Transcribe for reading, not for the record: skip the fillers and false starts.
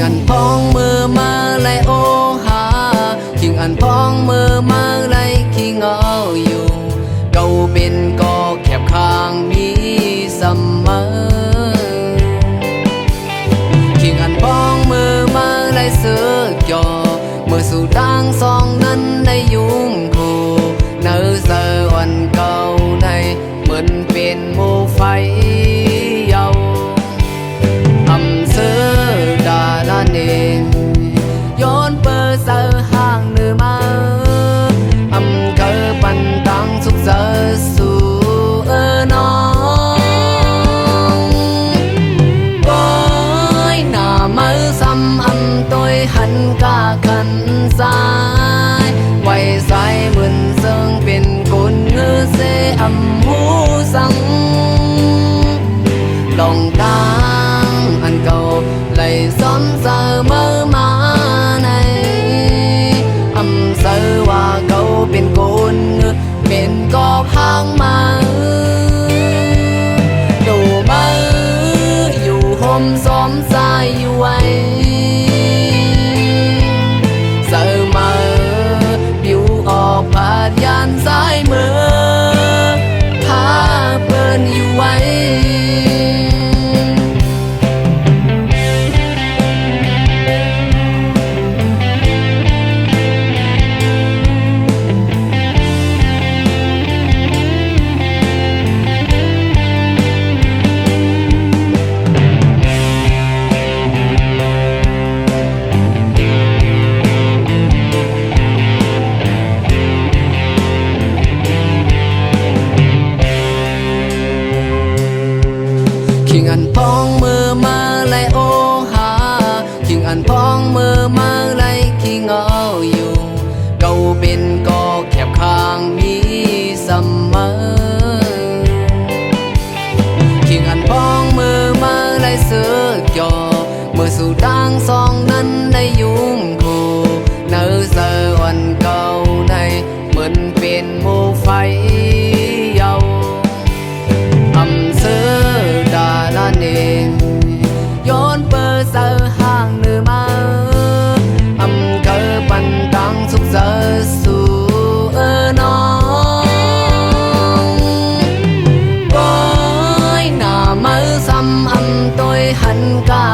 anh phong mơ mơ lại ô hà Khiêng anh phong mơ mơ lại khi ngỡอยู่câu bên có khép khangมีเสมอKhiêng anh phong mơ mơ lại xưa cho mơสู่tang songนั้นได้ยุ่งคู่เนื้อเสืออ่อนเก่าในเหมือนเป็นหมู่ไฟเยาเสือดาลาเนย้อนเปิดเสือห่างเนื้อมาเกิดปันตังสุขเสือสู่น้องก้อยหน้ามือซ้ำตัวหันกาขันซ้ายไว้ใส่เหมือนเซิงเป็นคนเงือเสหูสังลองตางอันเก่าไหลซ้อมเสมอมาในเสือว่าเก่าเป็นคนเงือเป็นกอบหางมาดูมืออยู่ห่มซ้อมสายอยู่ไว้เสือมาบิวออกผ่านยานสายมือพาเปิ้นอยู่ไว้Khiêng anh phong mơ mơ lại ô hà Khiêng anh phong mơ mơ lại khi ngỡอยู่câu bên có khép khangมีเสมอKhiêng anh phong mơ mơ lại xưa cho mơสู่ตางสองนั้นได้ยุ่งคู่เนื้อเสืออ่อนเก่าในเหมือนเป็นหมู่ไฟเยาเสือดาลาเนย้อนเปิดเสือห่างเนื้อมาเกิดปันตังสุขเสือสู่น้องก้อยหน้ามือซ้ำตัวหันกา